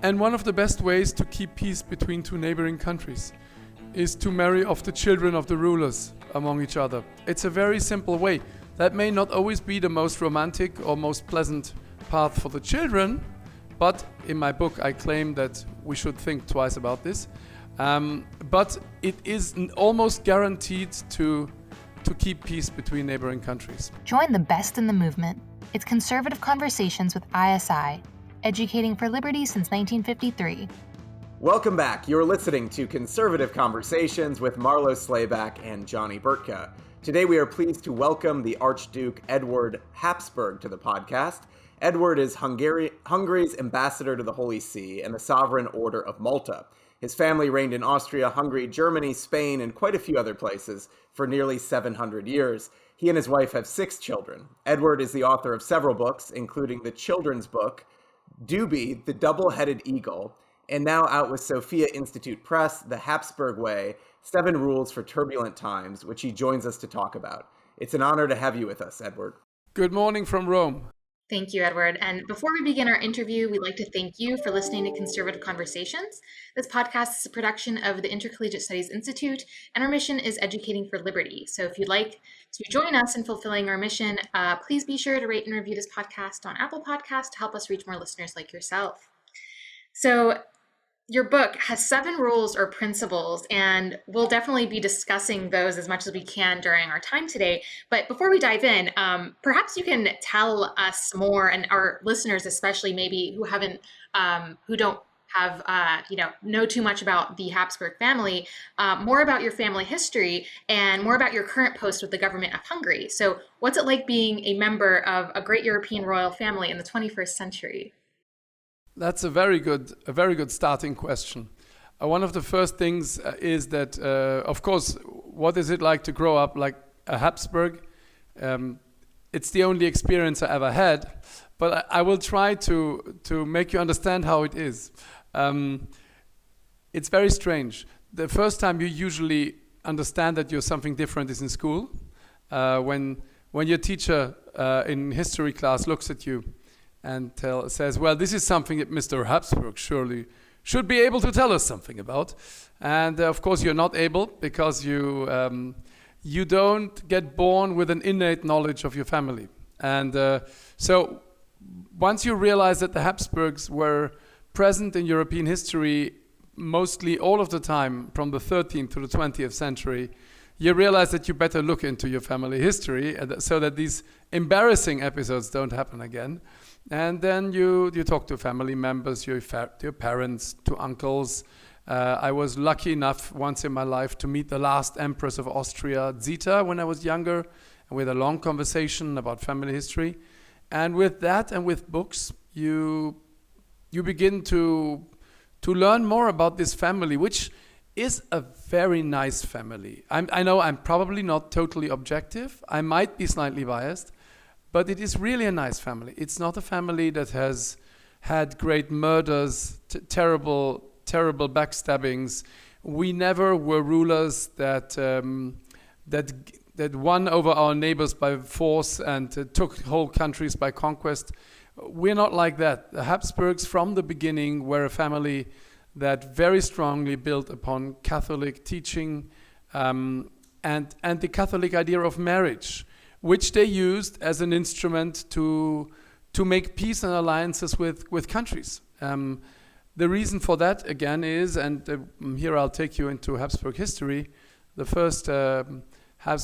And one of the best ways to keep peace between two neighboring countries is to marry off the children of the rulers among each other. It's a very simple way. That may not always be the most romantic or most pleasant path for the children, but in my book I claim that we should think twice about this. But it is almost guaranteed to keep peace between neighboring countries. Join the best in the movement. It's Conservative Conversations with ISI, educating for liberty since 1953. Welcome back. You're listening to Conservative Conversations with Marlo Slayback and Johnny Burtka. Today we are pleased to welcome the Archduke Eduard Habsburg to the podcast. Edward is Hungary's ambassador to the Holy See and the Sovereign Order of Malta. His family reigned in Austria, Hungary, Germany, Spain, and quite a few other places for nearly 700 years. He and his wife have 6 children. Edward is the author of several books, including the children's book, Doobie, the Double-Headed Eagle, and now out with Sophia Institute Press, The Habsburg Way, 7 Rules for Turbulent Times, which he joins us to talk about. It's an honor to have you with us, Edward. Good morning from Rome. Thank you, Edward. And before we begin our interview, we'd like to thank you for listening to Conservative Conversations. This podcast is a production of the Intercollegiate Studies Institute, and our mission is educating for liberty. So if you'd like to join us in fulfilling our mission, please be sure to rate and review this podcast on Apple Podcasts to help us reach more listeners like yourself. So your book has 7 rules or principles, and we'll definitely be discussing those as much as we can during our time today. But before we dive in, perhaps you can tell us more, and our listeners especially, maybe who don't have know too much about the Habsburg family, more about your family history and more about your current post with the government of Hungary. So, what's it like being a member of a great European royal family in the 21st century? That's a very good starting question. One of the first things is that, of course, what is it like to grow up like a Habsburg? It's the only experience I ever had, but I will try to make you understand how it is. It's very strange. The first time you usually understand that you're something different is in school, when your teacher in history class looks at you and says, well, this is something that Mr. Habsburg surely should be able to tell us something about. And of course you're not able, because you don't get born with an innate knowledge of your family. And so once you realize that the Habsburgs were present in European history mostly all of the time from the 13th to the 20th century, you realize that you better look into your family history so that these embarrassing episodes don't happen again. And then you talk to family members, your parents, to uncles. I was lucky enough once in my life to meet the last Empress of Austria, Zita, when I was younger, and with a long conversation about family history. And with that and with books, you begin to learn more about this family, which is a very nice family. I know I'm probably not totally objective. I might be slightly biased. But it is really a nice family. It's not a family that has had great murders, terrible backstabbings. We never were rulers that won over our neighbors by force and took whole countries by conquest. We're not like that. The Habsburgs from the beginning were a family that very strongly built upon Catholic teaching and the Catholic idea of marriage, which they used as an instrument to make peace and alliances with countries. The reason for that, again, is, and here I'll take you into Habsburg history, the first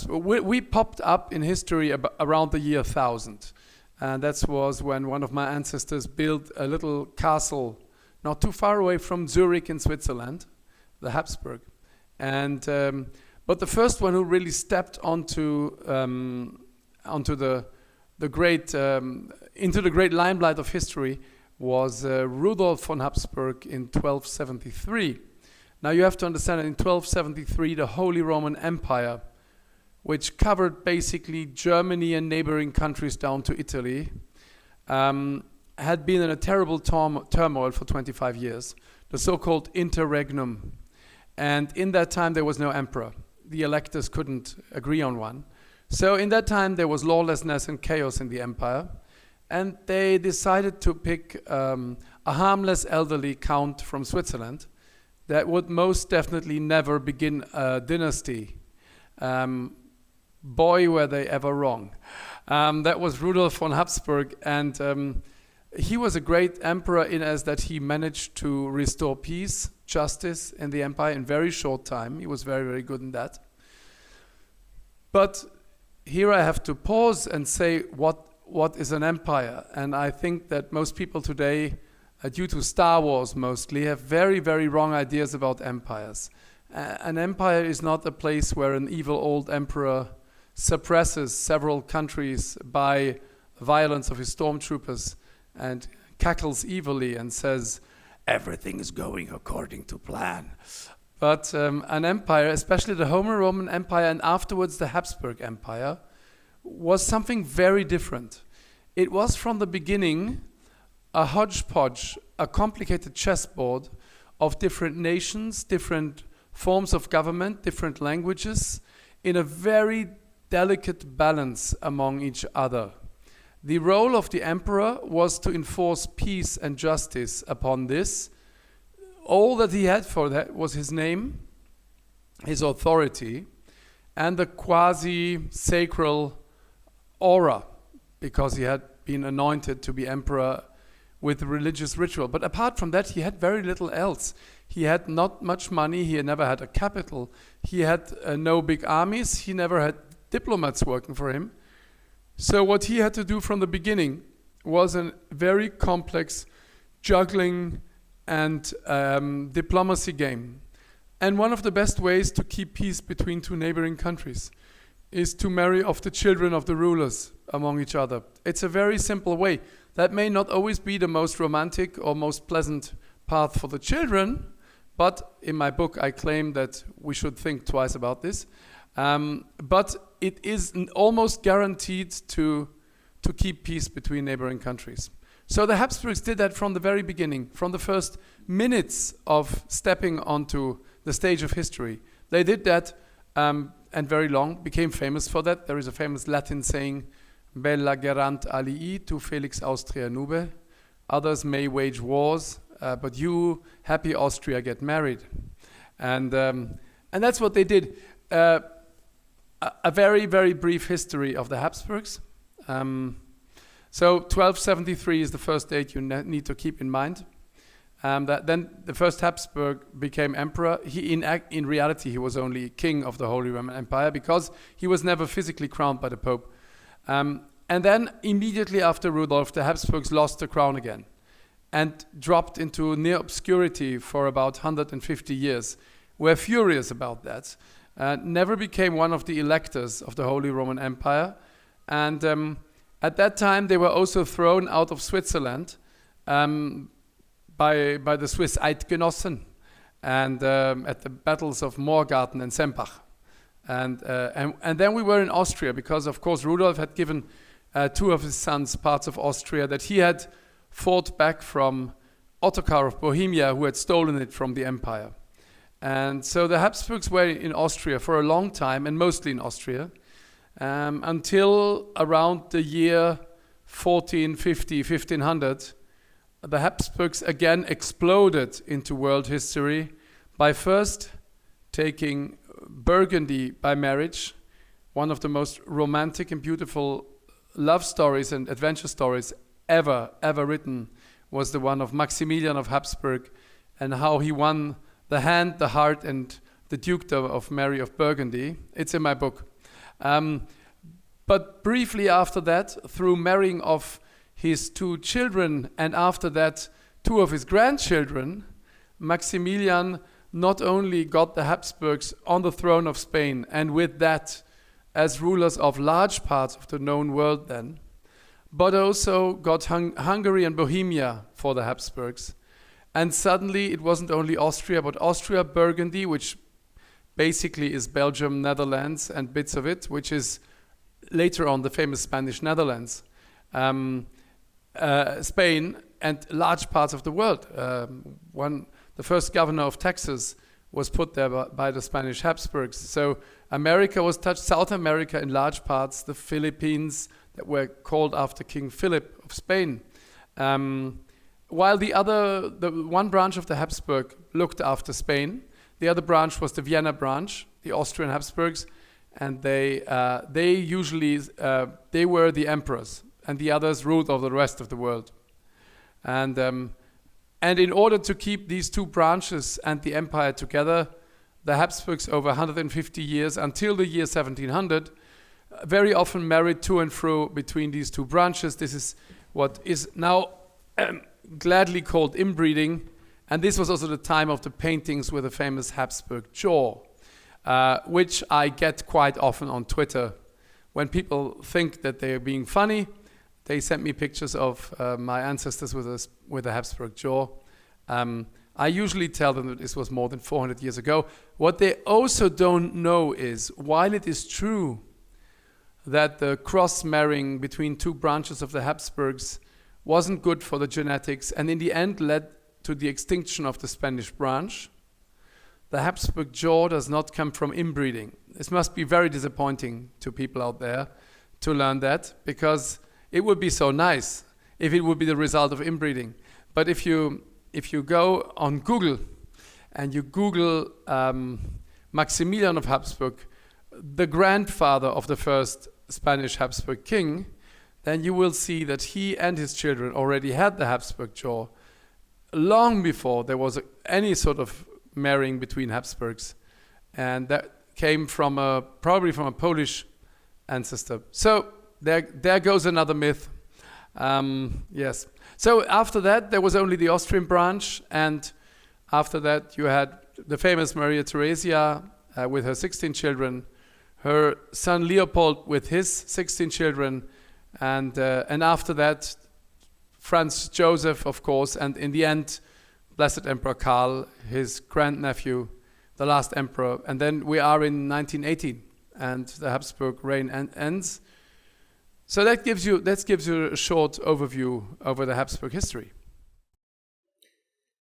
we popped up in history around the year 1000. And that was when one of my ancestors built a little castle not too far away from Zurich in Switzerland, the Habsburg. And but the first one who really stepped onto the great into the great limelight of history was Rudolf von Habsburg in 1273. Now you have to understand that in 1273 the Holy Roman Empire, which covered basically Germany and neighboring countries down to Italy, had been in a terrible turmoil for 25 years, the so-called interregnum. And in that time there was no emperor. The electors couldn't agree on one. So in that time there was lawlessness and chaos in the empire. And they decided to pick a harmless elderly count from Switzerland that would most definitely never begin a dynasty. Boy, were they ever wrong. That was Rudolf von Habsburg, and he was a great emperor in as that he managed to restore peace, justice in the empire in very short time. He was very, very good in that. But here I have to pause and say what is an empire? And I think that most people today, due to Star Wars mostly, have very, very wrong ideas about empires. An empire is not a place where an evil old emperor suppresses several countries by violence of his stormtroopers and cackles evilly and says, everything is going according to plan. But an empire, especially the Holy Roman Empire and afterwards the Habsburg Empire, was something very different. It was from the beginning a hodgepodge, a complicated chessboard of different nations, different forms of government, different languages, in a very delicate balance among each other. The role of the emperor was to enforce peace and justice upon this. All that he had for that was his name, his authority, and the quasi-sacral aura, because he had been anointed to be emperor with religious ritual. But apart from that, he had very little else. He had not much money. He had never had a capital. He had no big armies. He never had diplomats working for him. So what he had to do from the beginning was a very complex juggling and diplomacy game. And one of the best ways to keep peace between two neighboring countries is to marry off the children of the rulers among each other. It's a very simple way. That may not always be the most romantic or most pleasant path for the children, but in my book I claim that we should think twice about this. But it is almost guaranteed to keep peace between neighboring countries. So the Habsburgs did that from the very beginning, from the first minutes of stepping onto the stage of history. They did that and very long, became famous for that. There is a famous Latin saying, Bella gerant alii, tu felix Austria nube. Others may wage wars, but you, happy Austria, get married. And that's what they did. A very, very brief history of the Habsburgs. So 1273 is the first date you need to keep in mind. Then the first Habsburg became emperor. In reality, he was only king of the Holy Roman Empire because he was never physically crowned by the Pope. And then immediately after Rudolf, the Habsburgs lost the crown again and dropped into near obscurity for about 150 years. We're furious about that. Never became one of the electors of the Holy Roman Empire. And at that time, they were also thrown out of Switzerland by the Swiss Eidgenossen and at the battles of Morgarten and Sempach. And then we were in Austria because, of course, Rudolf had given two of his sons parts of Austria that he had fought back from Ottokar of Bohemia, who had stolen it from the empire. And so the Habsburgs were in Austria for a long time, and mostly in Austria, until around the year 1450, 1500, the Habsburgs again exploded into world history by first taking Burgundy by marriage. One of the most romantic and beautiful love stories and adventure stories ever written was the one of Maximilian of Habsburg and how he won the hand, the heart, and the dukedom of Mary of Burgundy. It's in my book. But briefly after that, through marrying off his two children and after that two of his grandchildren, Maximilian not only got the Habsburgs on the throne of Spain and with that as rulers of large parts of the known world then, but also got Hungary and Bohemia for the Habsburgs. And suddenly it wasn't only Austria, but Austria, Burgundy, which basically is Belgium, Netherlands, and bits of it, which is later on the famous Spanish Netherlands, Spain, and large parts of the world. The first governor of Texas was put there by the Spanish Habsburgs. So America was touched, South America in large parts, the Philippines that were called after King Philip of Spain. while the one branch of the Habsburg looked after Spain, the other branch was the Vienna branch, the Austrian Habsburgs, and they usually they were the emperors, and the others ruled over the rest of the world. And in order to keep these two branches and the empire together, the Habsburgs over 150 years until the year 1700 very often married to and fro between these two branches. This is what is now gladly called inbreeding, and this was also the time of the paintings with the famous Habsburg jaw, which I get quite often on Twitter. When people think that they are being funny, they send me pictures of my ancestors with a Habsburg jaw. I usually tell them that this was more than 400 years ago. What they also don't know is, while it is true that the cross-marrying between two branches of the Habsburgs wasn't good for the genetics and in the end led to the extinction of the Spanish branch, the Habsburg jaw does not come from inbreeding. This must be very disappointing to people out there to learn that, because it would be so nice if it would be the result of inbreeding. But if you go on Google and you Google Maximilian of Habsburg, the grandfather of the first Spanish Habsburg king, then you will see that he and his children already had the Habsburg jaw long before there was any sort of marrying between Habsburgs, and that came from probably from a Polish ancestor. So there goes another myth. Yes. So after that, there was only the Austrian branch, and after that, you had the famous Maria Theresia with her 16 children, her son Leopold with his 16 children, and after that, Franz Joseph, of course, and in the end, Blessed Emperor Karl, his grandnephew, the last emperor. And then we are in 1918, and the Habsburg reign ends. So that gives you a short overview over the Habsburg history.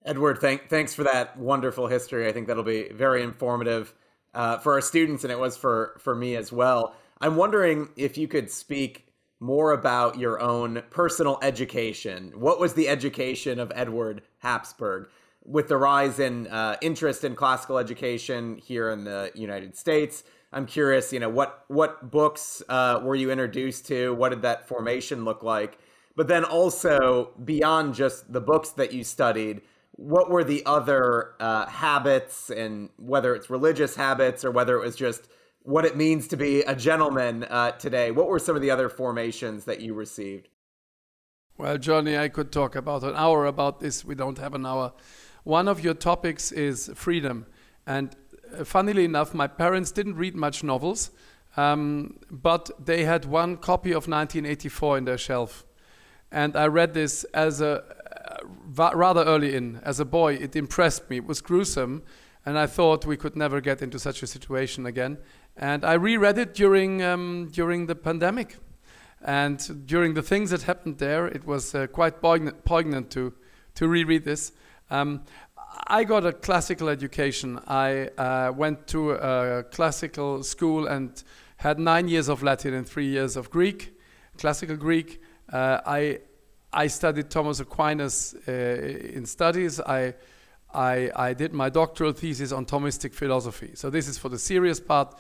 Edward, thanks for that wonderful history. I think that'll be very informative for our students, and it was for me as well. I'm wondering if you could speak more about your own personal education. What was the education of Edward Habsburg? With the rise in interest in classical education here in the United States, I'm curious, what books were you introduced to? What did that formation look like? But then also, beyond just the books that you studied, what were the other habits, and whether it's religious habits or whether it was just what it means to be a gentleman today? What were some of the other formations that you received? Well, Johnny, I could talk about an hour about this. We don't have an hour. One of your topics is freedom. And funnily enough, my parents didn't read much novels, but they had one copy of 1984 in their shelf. And I read this as rather early as a boy. It impressed me. It was gruesome. And I thought we could never get into such a situation again. And I reread it during the pandemic. And during the things that happened there, it was quite poignant to reread this. I got a classical education. I went to a classical school and had 9 years of Latin and 3 years of Greek, classical Greek. I studied Thomas Aquinas in studies. I did my doctoral thesis on Thomistic philosophy. So this is for the serious part.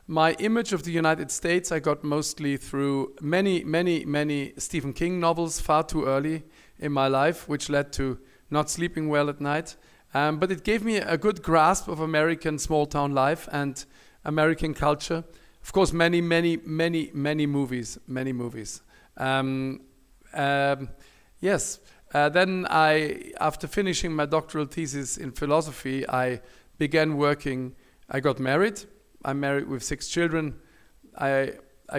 My image of the United States I got mostly through many Stephen King novels far too early in my life, which led to not sleeping well at night. But it gave me a good grasp of American small-town life and American culture. Of course, many movies. Yes. Then after finishing my doctoral thesis in philosophy, I began working. I got married. I'm married with 6 children. I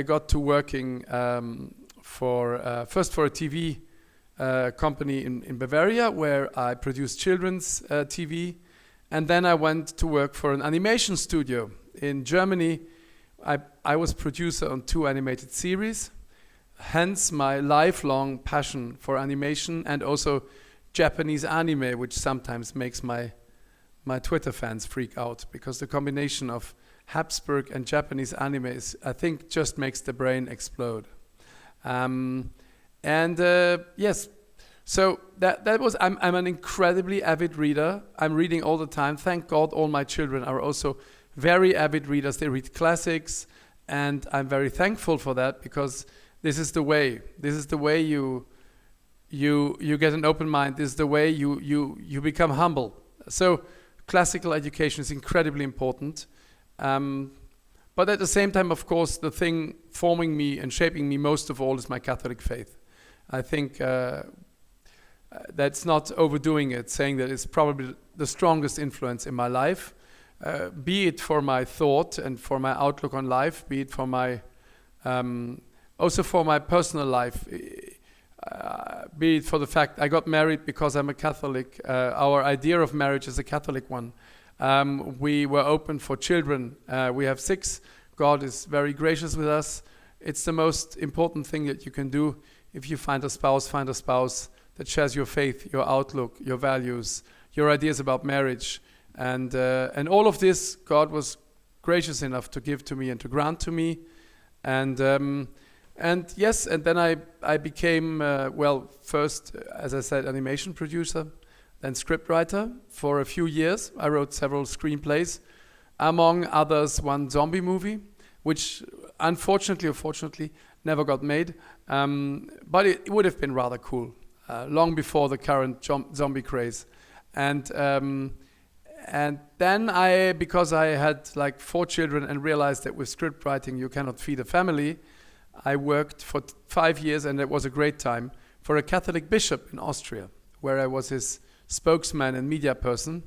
got to working first for a TV company in Bavaria, where I produced children's TV. And then I went to work for an animation studio in Germany. I was producer on 2 animated series. Hence my lifelong passion for animation and also Japanese anime, which sometimes makes my Twitter fans freak out, because the combination of Habsburg and Japanese anime is, I think, just makes the brain explode. Yes, So that was, I'm an incredibly avid reader. I'm reading all the time. Thank God all my children are also very avid readers. They read classics, and I'm very thankful for that, because this is the way. This is the way you get an open mind. This is the way you become humble. So classical education is incredibly important. But at the same time, of course, the thing forming me and shaping me most of all is my Catholic faith. I think that's not overdoing it, saying that it's probably the strongest influence in my life, be it for my thought and for my outlook on life, be it for my, also for my personal life, be it for the fact I got married because I'm a Catholic. Our idea of marriage is a Catholic one. We were open for children. We have 6. God is very gracious with us. It's the most important thing that you can do. If you find a spouse that shares your faith, your outlook, your values, your ideas about marriage. And all of this, God was gracious enough to give to me and to grant to me. And yes, and then I became, first, as I said, animation producer, then scriptwriter for a few years. I wrote several screenplays, among others one zombie movie, which unfortunately or fortunately never got made. But it would have been rather cool, long before the current zombie craze. And then because I had like 4 children and realized that with script writing you cannot feed a family, I worked for 5 years, and it was a great time, for a Catholic bishop in Austria, where I was his spokesman and media person.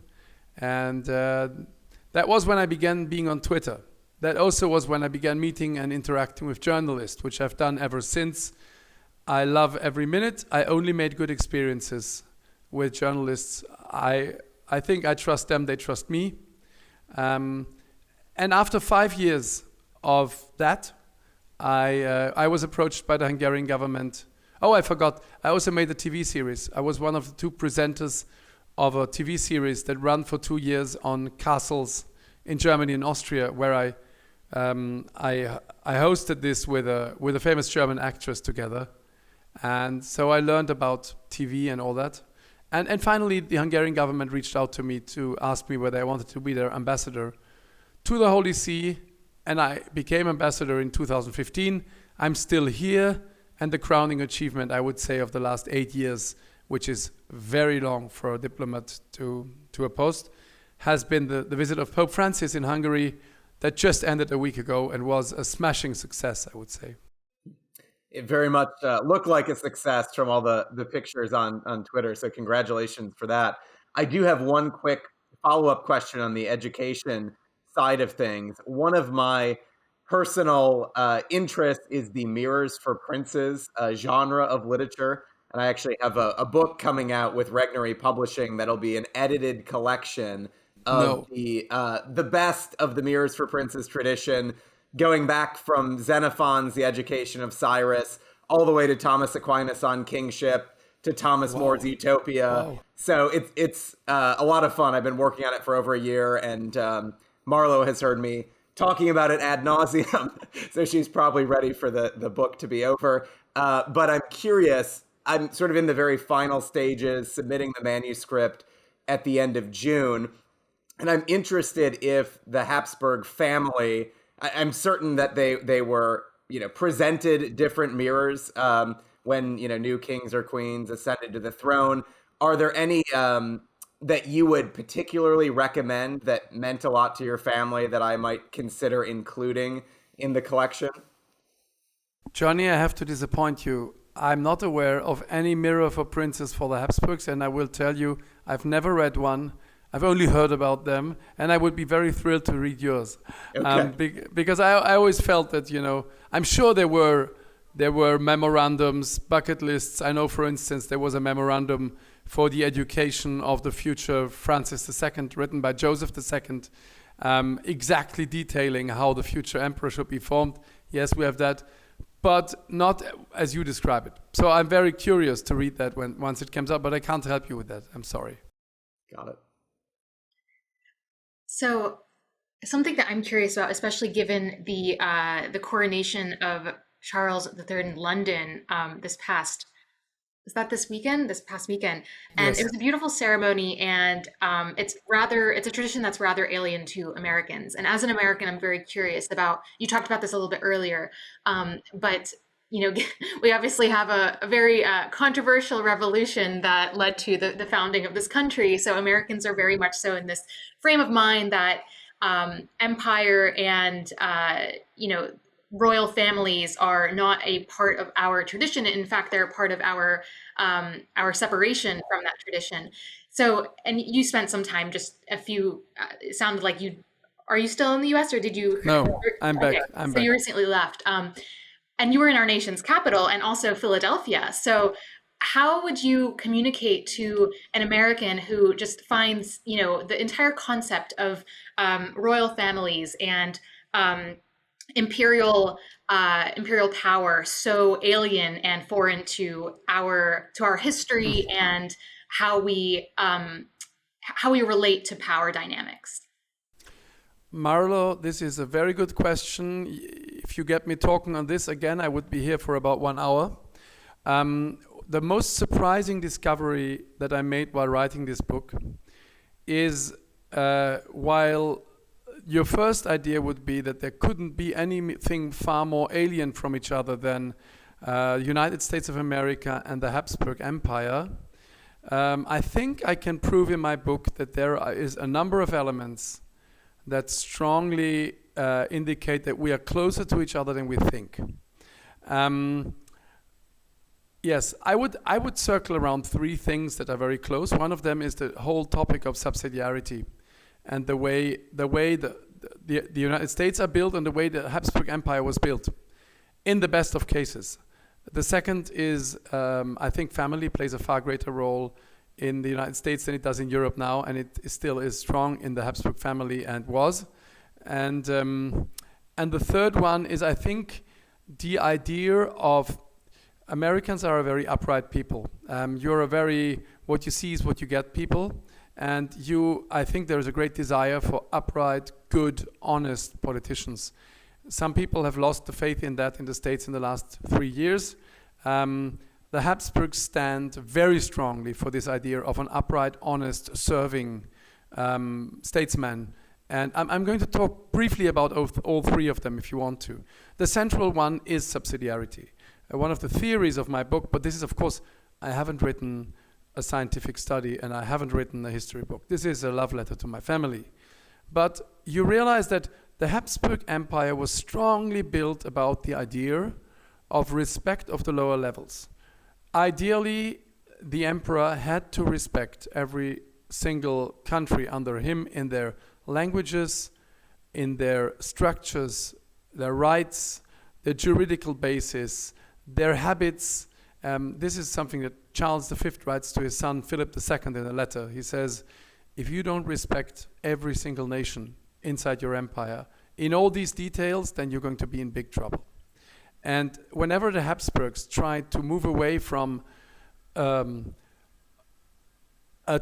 And that was when I began being on Twitter. That also was when I began meeting and interacting with journalists, which I've done ever since. I love every minute. I only made good experiences with journalists. I think I trust them, they trust me. And after 5 years of that, I was approached by the Hungarian government. Oh, I forgot. I also made a TV series. I was one of the 2 presenters of a TV series that ran for 2 years on castles in Germany and Austria, where I hosted this with a famous German actress together. And so I learned about TV and all that. And finally, the Hungarian government reached out to me to ask me whether I wanted to be their ambassador to the Holy See. And I became ambassador in 2015. I'm still here. And the crowning achievement, I would say, of the last 8 years, which is very long for a diplomat to a post, has been the visit of Pope Francis in Hungary that just ended a week ago and was a smashing success, I would say. It very much looked like a success from all the pictures on Twitter, so congratulations for that. I do have one quick follow-up question on the education side of things. One of my personal interests is the Mirrors for Princes genre of literature. And I actually have a book coming out with Regnery Publishing that'll be an edited collection of the best of the Mirrors for Princes tradition, going back from Xenophon's The Education of Cyrus, all the way to Thomas Aquinas on Kingship, to Thomas More's Utopia. Wow. So it's a lot of fun. I've been working on it for over a year, and Marlo has heard me talking about it ad nauseum, so she's probably ready for the book to be over. But I'm curious, I'm sort of in the very final stages, submitting the manuscript at the end of June, and I'm interested if the Habsburg family, I'm certain that they were, presented different mirrors when, new kings or queens ascended to the throne. Are there any that you would particularly recommend that meant a lot to your family that I might consider including in the collection? Johnny, I have to disappoint you. I'm not aware of any mirror for princes for the Habsburgs, and I will tell you, I've never read one. I've only heard about them, and I would be very thrilled to read yours. Okay. Because I always felt that, I'm sure there were memorandums, bucket lists. I know, for instance, there was a memorandum for the education of the future Francis II, written by Joseph II, exactly detailing how the future emperor should be formed. Yes, we have that, but not as you describe it. So I'm very curious to read that once it comes out, but I can't help you with that. I'm sorry. Got it. So something that I'm curious about, especially given the coronation of Charles III in London this past was that this past weekend, and Yes. it was a beautiful ceremony, and it's a tradition that's rather alien to Americans. And as an American, I'm very curious about, you talked about this a little bit earlier, but we obviously have a very controversial revolution that led to the founding of this country. So Americans are very much so in this frame of mind that empire and royal families are not a part of our tradition. In fact, they're part of our separation from that tradition. So, and you spent some time, it sounded like are you still in the US, or did you? No, I'm back. Okay, I'm so back. you recently left. And you were in our nation's capital and also Philadelphia. So how would you communicate to an American who just finds, the entire concept of royal families and imperial power so alien and foreign to our history and how we relate to power dynamics? Marlo, this is a very good question. If you get me talking on this again, I would be here for about 1 hour. The most surprising discovery that I made while writing this book is while your first idea would be that there couldn't be anything far more alien from each other than the United States of America and the Habsburg Empire, I think I can prove in my book that there is a number of elements that strongly indicate that we are closer to each other than we think. Yes, I would circle around 3 things that are very close. One of them is the whole topic of subsidiarity and the way the United States are built and the way the Habsburg Empire was built, in the best of cases. The second is, I think family plays a far greater role in the United States than it does in Europe now, and it still is strong in the Habsburg family and was. And the third one is, I think, the idea of Americans are a very upright people. You're a very, what you see is what you get people. And I think there is a great desire for upright, good, honest politicians. Some people have lost the faith in that in the States in the last 3 years. The Habsburgs stand very strongly for this idea of an upright, honest, serving statesman. And I'm going to talk briefly about all 3 of them if you want to. The central one is subsidiarity. One of the theories of my book, but this is, of course, I haven't written a scientific study and I haven't written a history book. This is a love letter to my family. But you realize that the Habsburg Empire was strongly built about the idea of respect of the lower levels. Ideally, the emperor had to respect every single country under him in their languages, in their structures, their rights, their juridical basis, their habits. This is something that Charles V writes to his son Phillip II in a letter. He says, if you don't respect every single nation inside your empire in all these details, then you're going to be in big trouble. And whenever the Habsburgs tried to move away from a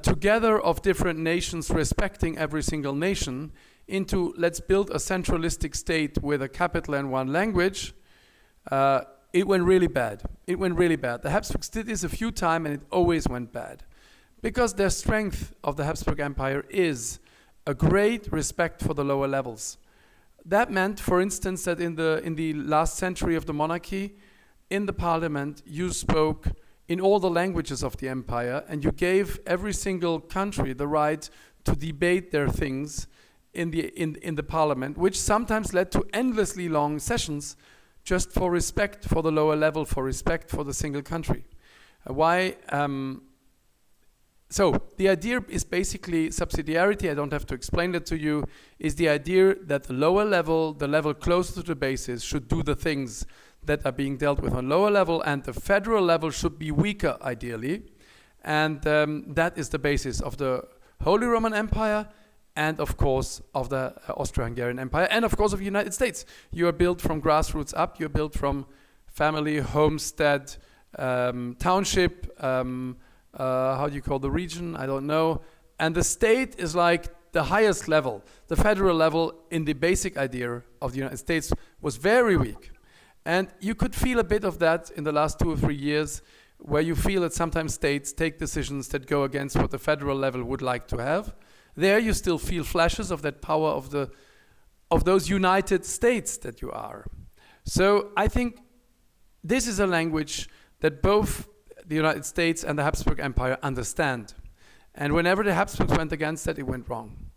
together of different nations respecting every single nation into let's build a centralistic state with a capital and one language, it went really bad. The Habsburgs did this a few times and it always went bad. Because their strength of the Habsburg Empire is a great respect for the lower levels. That meant, for instance, that in the last century of the monarchy, in the parliament, you spoke in all the languages of the empire, and you gave every single country the right to debate their things in the parliament, which sometimes led to endlessly long sessions just for respect for the lower level, for respect for the single country. So the idea is basically subsidiarity. I don't have to explain that to you. Is the idea that the lower level, the level closer to the basis, should do the things that are being dealt with on lower level, and the federal level should be weaker, ideally. And that is the basis of the Holy Roman Empire, and of course of the Austro-Hungarian Empire, and of course of the United States. You are built from grassroots up. You're built from family, homestead, township. How do you call the region? I don't know. And the state is like the highest level. The federal level in the basic idea of the United States was very weak. And you could feel a bit of that in the last 2 or 3 years where you feel that sometimes states take decisions that go against what the federal level would like to have. There you still feel flashes of that power of those united states that you are. So I think this is a language that both the United States and the Habsburg Empire understand. And whenever the Habsburgs went against that, it went wrong.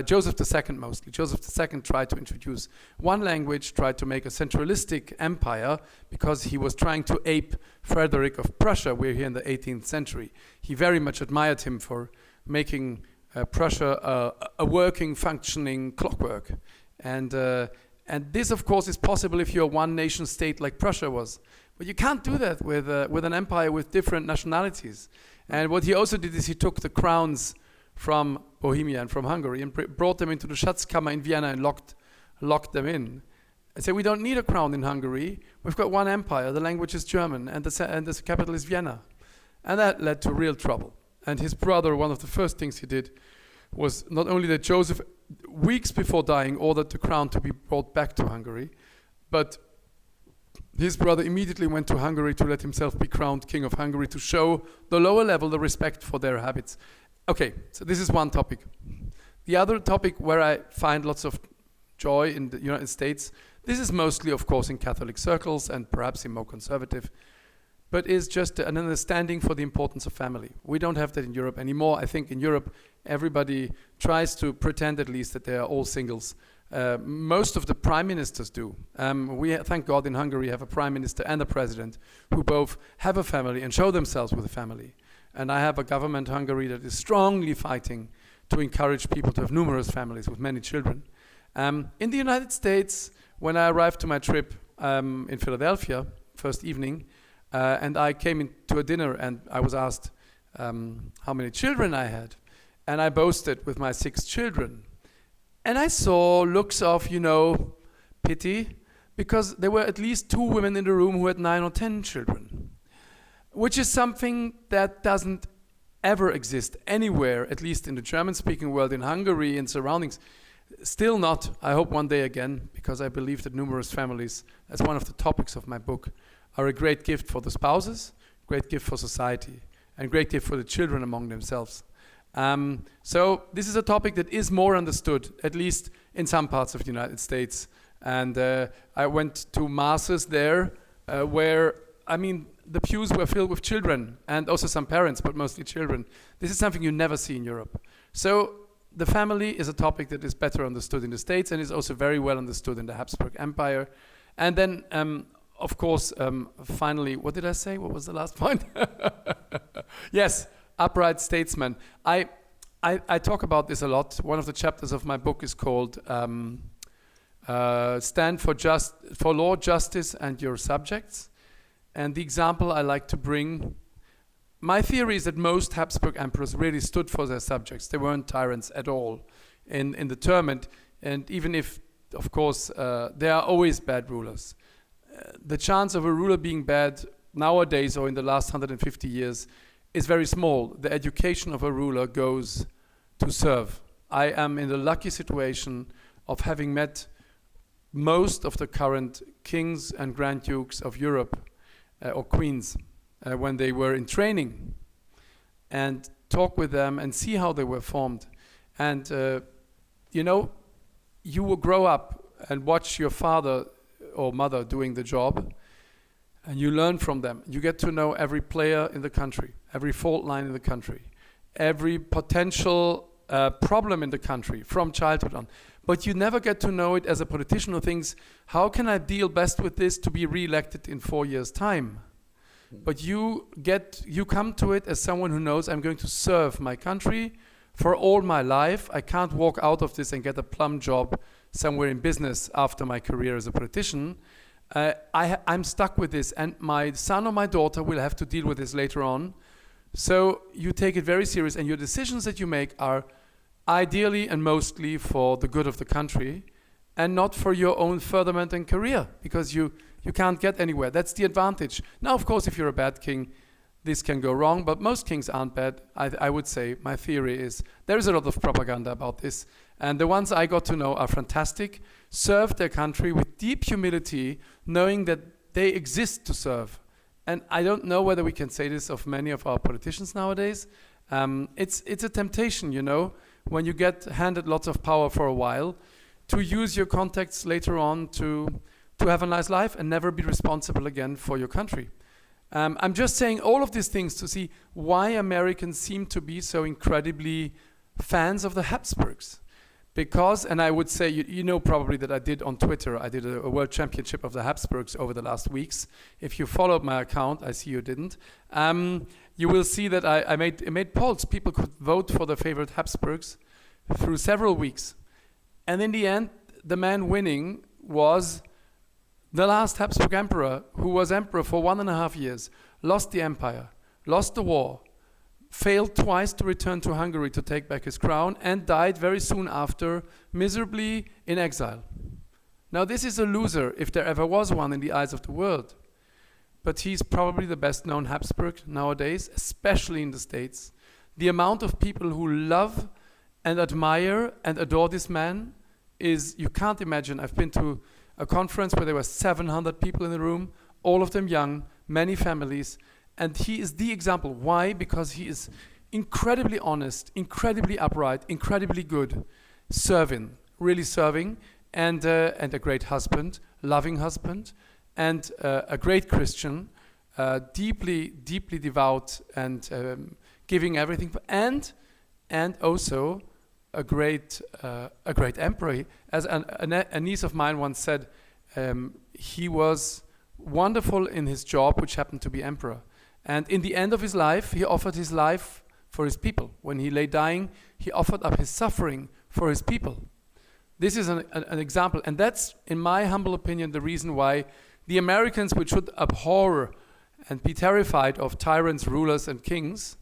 Joseph II mostly. Joseph II tried to introduce one language, tried to make a centralistic empire because he was trying to ape Frederick of Prussia. We're here in the 18th century. He very much admired him for making Prussia a working, functioning clockwork. And this, of course, is possible if you're one nation state like Prussia was. But you can't do that with an empire with different nationalities. And what he also did is he took the crowns from Bohemia and from Hungary and brought them into the Schatzkammer in Vienna and locked them in. And said, we don't need a crown in Hungary. We've got one empire. The language is German, and the capital is Vienna. And that led to real trouble. And his brother, one of the first things he did was not only that Joseph, weeks before dying, ordered the crown to be brought back to Hungary, but his brother immediately went to Hungary to let himself be crowned king of Hungary to show the lower level the respect for their habits. Okay, so this is one topic. The other topic where I find lots of joy in the United States, this is mostly, of course, in Catholic circles and perhaps in more conservative, but is just an understanding for the importance of family. We don't have that in Europe anymore. I think in Europe, everybody tries to pretend at least that they are all singles. Most of the prime ministers do. We, thank God, in Hungary have a prime minister and a president who both have a family and show themselves with a family. And I have a government, Hungary, that is strongly fighting to encourage people to have numerous families with many children. In the United States, when I arrived to my trip in Philadelphia, first evening, and I came into a dinner and I was asked how many children I had. And I boasted with my 6 children. And I saw looks of, pity, because there were at least 2 women in the room who had 9 or 10 children. Which is something that doesn't ever exist anywhere, at least in the German-speaking world, in Hungary and surroundings. Still not, I hope one day again, because I believe that numerous families, as one of the topics of my book, are a great gift for the spouses, great gift for society, and great gift for the children among themselves. So this is a topic that is more understood, at least in some parts of the United States. And I went to masses there where, the pews were filled with children and also some parents, but mostly children. This is something you never see in Europe. So the family is a topic that is better understood in the States and is also very well understood in the Habsburg Empire. And then, of course, finally, what did I say? What was the last point? Yes, upright statesman. I talk about this a lot. One of the chapters of my book is called Stand for Law, Justice, and Your Subjects. And the example I like to bring, my theory is that most Habsburg emperors really stood for their subjects. They weren't tyrants at all in the term. And even if, of course, there are always bad rulers, the chance of a ruler being bad nowadays or in the last 150 years is very small. The education of a ruler goes to serve. I am in the lucky situation of having met most of the current kings and grand dukes of Europe or queens when they were in training, and talk with them and see how they were formed. And you will grow up and watch your father or mother doing the job, and you learn from them. You get to know every player in the country, every fault line in the country, every potential problem in the country from childhood on. But you never get to know it as a politician who thinks, how can I deal best with this to be re-elected in 4 years' time? But you come to it as someone who knows, I'm going to serve my country for all my life. I can't walk out of this and get a plum job somewhere in business after my career as a politician. I'm stuck with this, and my son or my daughter will have to deal with this later on. So you take it very serious, and your decisions that you make are ideally and mostly for the good of the country and not for your own furtherment and career, because you can't get anywhere. That's the advantage. Now, of course, if you're a bad king, this can go wrong, but most kings aren't bad. I would say my theory is there is a lot of propaganda about this, and the ones I got to know are fantastic, serve their country with deep humility, knowing that they exist to serve and I don't know whether we can say this of many of our politicians nowadays, it's a temptation, when you get handed lots of power for a while, to use your contacts later on to have a nice life and never be responsible again for your country. I'm just saying all of these things to see why Americans seem to be so incredibly fans of the Habsburgs. Because, and I would say, you know probably that I did on Twitter, I did a world championship of the Habsburgs over the last weeks. If you followed my account, I see you didn't, you will see that I made polls. People could vote for their favorite Habsburgs through several weeks. And in the end, the man winning was the last Habsburg emperor, who was emperor for 1.5 years, lost the empire, lost the war, failed twice to return to Hungary to take back his crown, and died very soon after, miserably in exile. Now this is a loser, if there ever was one in the eyes of the world. But he's probably the best known Habsburg nowadays, especially in the States. The amount of people who love and admire and adore this man is, you can't imagine. I've been to a conference where there were 700 people in the room, all of them young, many families, and he is the example. Why? Because he is incredibly honest, incredibly upright, incredibly good, really serving, and a great husband, loving husband, and a great Christian, deeply, deeply devout, and giving everything, and also a great emperor. As a niece of mine once said, he was wonderful in his job, which happened to be emperor. And in the end of his life, he offered his life for his people. When he lay dying, he offered up his suffering for his people. This is an example, and that's, in my humble opinion, the reason why the Americans, which should abhor and be terrified of tyrants, rulers, and kings,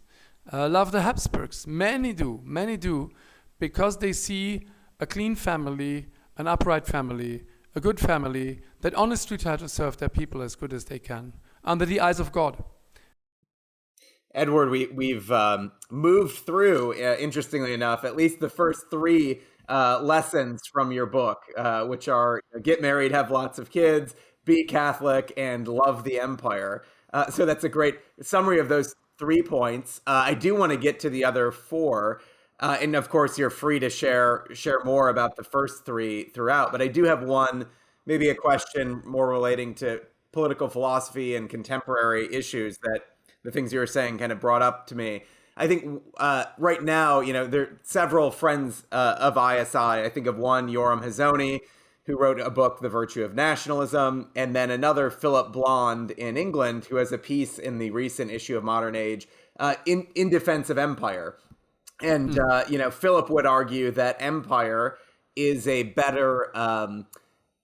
love the Habsburgs. Many do, because they see a clean family, an upright family, a good family that honestly try to serve their people as good as they can, under the eyes of God. Edward, we've moved through, interestingly enough, at least the first 3 lessons from your book, which are get married, have lots of kids, be Catholic, and love the empire. So that's a great summary of those 3 points. I do want to get to the other 4. And of course, you're free to share more about the first 3 throughout. But I do have one, maybe a question more relating to political philosophy and contemporary issues that the things you were saying kind of brought up to me. I think right now, there are several friends of ISI. I think of one, Yoram Hazony, who wrote a book, The Virtue of Nationalism, and then another, Philip Blond in England, who has a piece in the recent issue of Modern Age in defense of empire. And, Philip would argue that empire is a better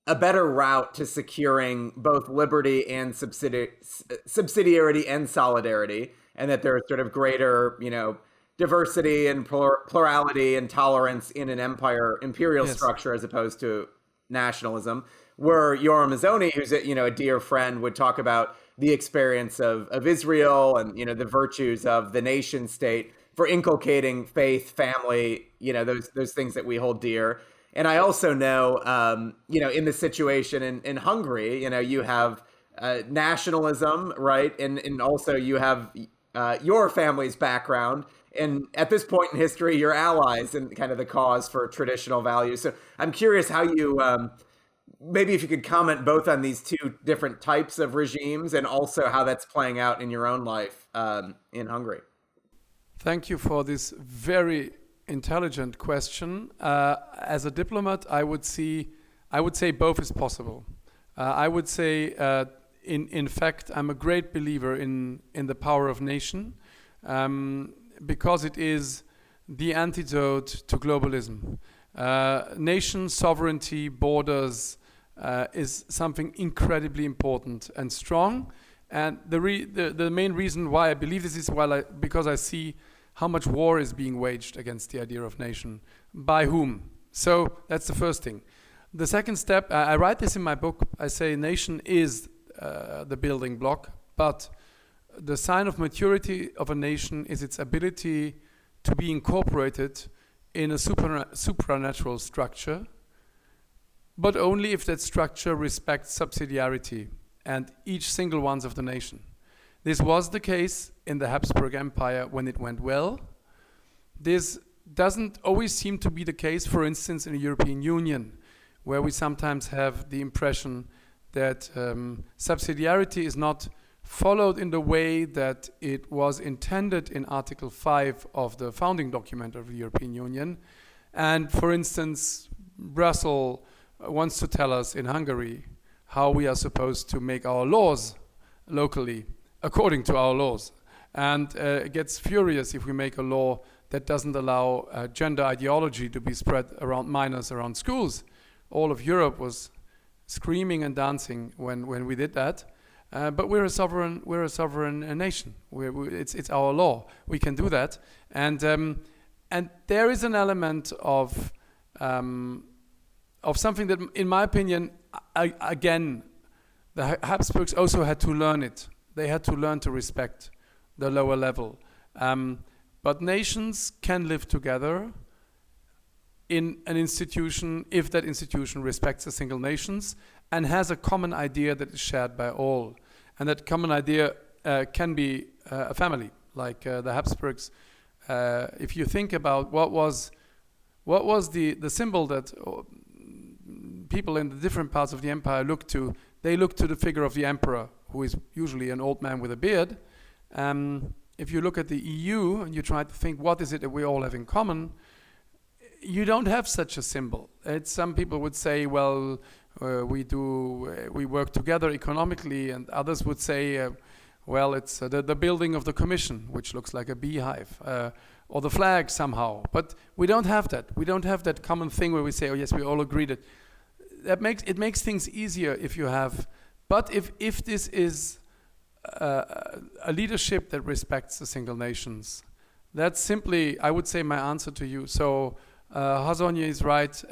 route to securing both liberty and subsidiarity and solidarity, and that there's sort of greater, diversity and plurality and tolerance in an imperial structure as opposed to nationalism. Where Yoram Hazony, who's a dear friend, would talk about the experience of Israel and the virtues of the nation state for inculcating faith, family, those things that we hold dear. And I also know, in the situation in Hungary, you have nationalism, right? And also you have your family's background. And at this point in history, you're allies in kind of the cause for traditional values. So I'm curious how you, maybe if you could comment both on these 2 different types of regimes and also how that's playing out in your own life in Hungary. Thank you for this very intelligent question. As a diplomat, I would say both is possible. I would say, in fact, I'm a great believer in the power of nation, because it is the antidote to globalism. Nation sovereignty, borders, is something incredibly important and strong. And the main reason why I believe this is because I see how much war is being waged against the idea of nation. By whom? So that's the first thing. The second step, I write this in my book, I say nation is the building block, but the sign of maturity of a nation is its ability to be incorporated in a supranatural structure, but only if that structure respects subsidiarity and each single ones of the nation. This was the case in the Habsburg Empire when it went well. This doesn't always seem to be the case, for instance, in the European Union, where we sometimes have the impression that subsidiarity is not followed in the way that it was intended in Article 5 of the founding document of the European Union. And for instance, Brussels wants to tell us in Hungary how we are supposed to make our laws locally according to our laws. And it gets furious if we make a law that doesn't allow gender ideology to be spread around minors around schools. All of Europe was screaming and dancing when we did that. But we're a sovereign nation. It's our law. We can do that. And there is an element of something that, in my opinion, again, the Habsburgs also had to learn it. They had to learn to respect the lower level. But nations can live together in an institution if that institution respects the single nations and has a common idea that is shared by all. And that common idea can be a family, like the Habsburgs. If you think about what was the symbol that people in the different parts of the empire looked to, they looked to the figure of the emperor, who is usually an old man with a beard. If you look at the EU and you try to think what is it that we all have in common, you don't have such a symbol. Some people would say, well, we work together economically, and others would say, well, it's the building of the commission, which looks like a beehive, or the flag somehow. But we don't have that. We don't have that common thing where we say, oh yes, we all agree that. It makes things easier if you have. But if this is a leadership that respects the single nations, that's simply, I would say, my answer to you. So Hazony is right,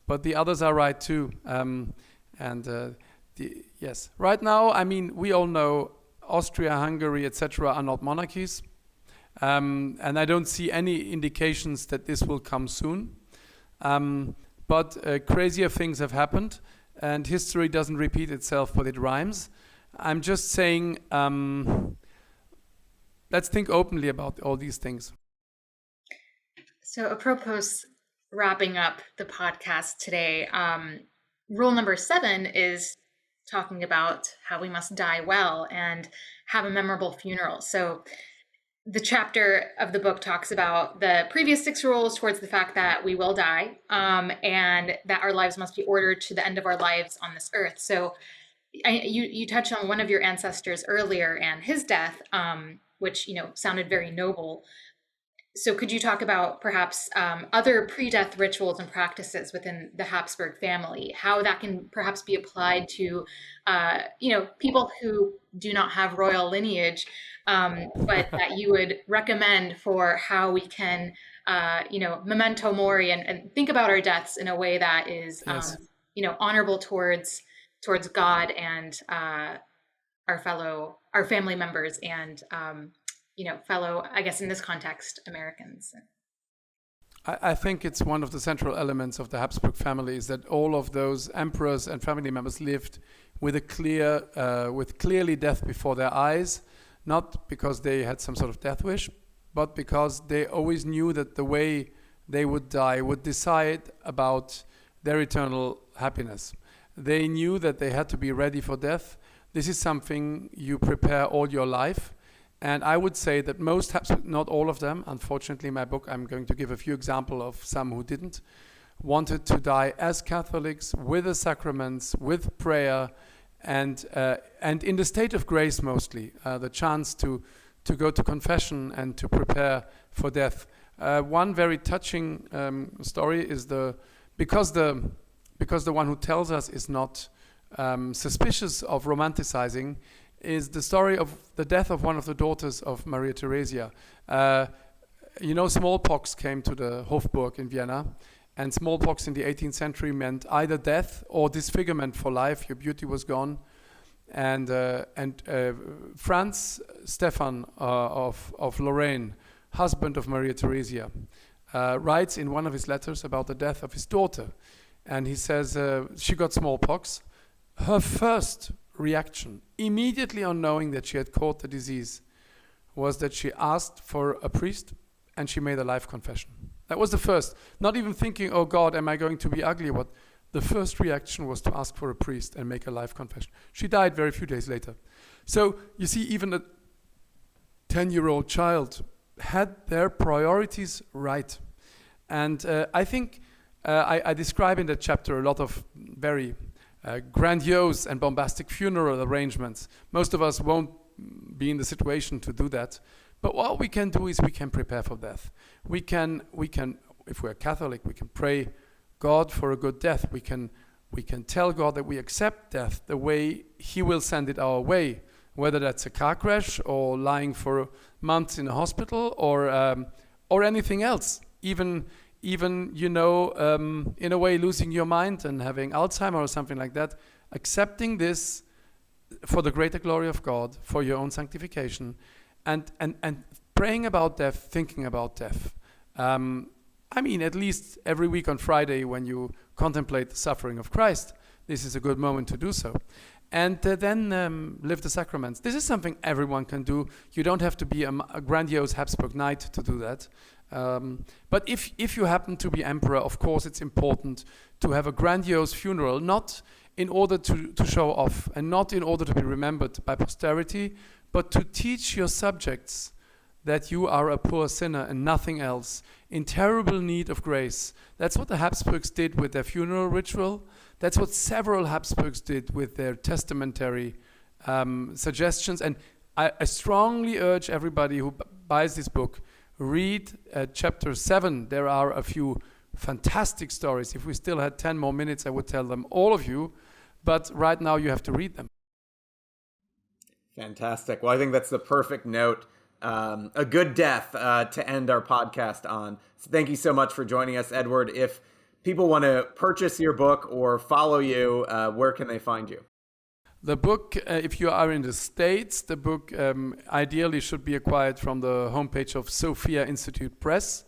but the others are right too. Yes, right now, I mean, we all know Austria, Hungary, etc. are not monarchies, and I don't see any indications that this will come soon. But crazier things have happened, and history doesn't repeat itself, but it rhymes. I'm just saying, let's think openly about all these things. So apropos wrapping up the podcast today, rule number 7 is talking about how we must die well and have a memorable funeral. So the chapter of the book talks about the previous 6 rules towards the fact that we will die, and that our lives must be ordered to the end of our lives on this earth. So you touched on one of your ancestors earlier and his death, which sounded very noble. So could you talk about perhaps other pre-death rituals and practices within the Habsburg family, how that can perhaps be applied to people who do not have royal lineage, but that you would recommend for how we can memento mori and think about our deaths in a way that is yes. Honorable towards God and our family members and fellow, I guess in this context, Americans. I think it's one of the central elements of the Habsburg family is that all of those emperors and family members lived with clearly death before their eyes, not because they had some sort of death wish, but because they always knew that the way they would die would decide about their eternal happiness. They knew that they had to be ready for death. This is something you prepare all your life. And I would say that most, not all of them, unfortunately in my book I'm going to give a few examples of some who didn't, wanted to die as Catholics, with the sacraments, with prayer, and in the state of grace mostly, the chance to go to confession and to prepare for death. One very touching story is because the one who tells us is not suspicious of romanticizing, is the story of the death of one of the daughters of Maria Theresia. Smallpox came to the Hofburg in Vienna, and smallpox in the 18th century meant either death or disfigurement for life. Your beauty was gone. And Franz Stephan of Lorraine, husband of Maria Theresia, writes in one of his letters about the death of his daughter. And he says she got smallpox. Her first reaction, immediately on knowing that she had caught the disease, was that she asked for a priest and she made a life confession. That was the first. Not even thinking, oh God, am I going to be ugly? What? The first reaction was to ask for a priest and make a life confession. She died very few days later. So you see, even a 10-year-old child had their priorities right. And I think I describe in that chapter a lot of very grandiose and bombastic funeral arrangements. Most of us won't be in the situation to do that. But what we can do is we can prepare for death. We can, if we're Catholic, we can pray God for a good death. We can tell God that we accept death the way He will send it our way, whether that's a car crash or lying for months in a hospital or anything else. Even in a way, losing your mind and having Alzheimer or something like that. Accepting this for the greater glory of God, for your own sanctification, and praying about death, thinking about death. At least every week on Friday when you contemplate the suffering of Christ, this is a good moment to do so. And then live the sacraments. This is something everyone can do. You don't have to be a grandiose Habsburg knight to do that. But if you happen to be emperor, of course it's important to have a grandiose funeral, not in order to show off and not in order to be remembered by posterity, but to teach your subjects that you are a poor sinner and nothing else, in terrible need of grace. That's what the Habsburgs did with their funeral ritual. That's what several Habsburgs did with their testamentary suggestions. And I strongly urge everybody who buys this book, read chapter 7. There are a few fantastic stories. If we still had 10 more minutes, I would tell them all of you. But right now you have to read them. Fantastic. Well, I think that's the perfect note. A good death to end our podcast on. So thank you so much for joining us, Edward. If people want to purchase your book or follow you, where can they find you? The book, if you are in the States, the book ideally should be acquired from the homepage of Sophia Institute Press.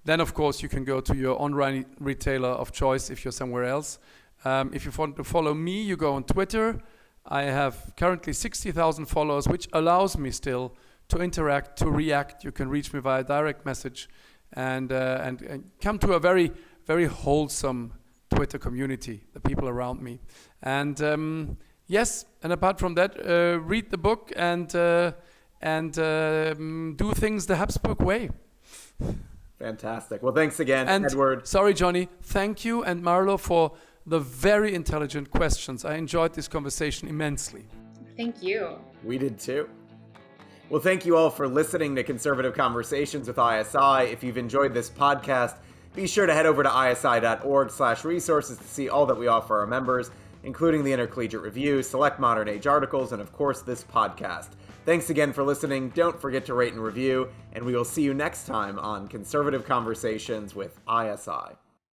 Then, of course, you can go to your online retailer of choice if you're somewhere else. If you want to follow me, you go on Twitter. I have currently 60,000 followers, which allows me still to interact, to react. You can reach me via direct message and come to a very, very wholesome Twitter community, the people around me. And yes, and apart from that, read the book and do things the Habsburg way. Fantastic. Well, thanks again, and Edward. Sorry, Johnny. Thank you and Marlo for the very intelligent questions. I enjoyed this conversation immensely. Thank you. We did too. Well, thank you all for listening to Conservative Conversations with ISI. If you've enjoyed this podcast, be sure to head over to isi.org/resources to see all that we offer our members, including the Intercollegiate Review, select modern age articles, and of course, this podcast. Thanks again for listening. Don't forget to rate and review, and we will see you next time on Conservative Conversations with ISI.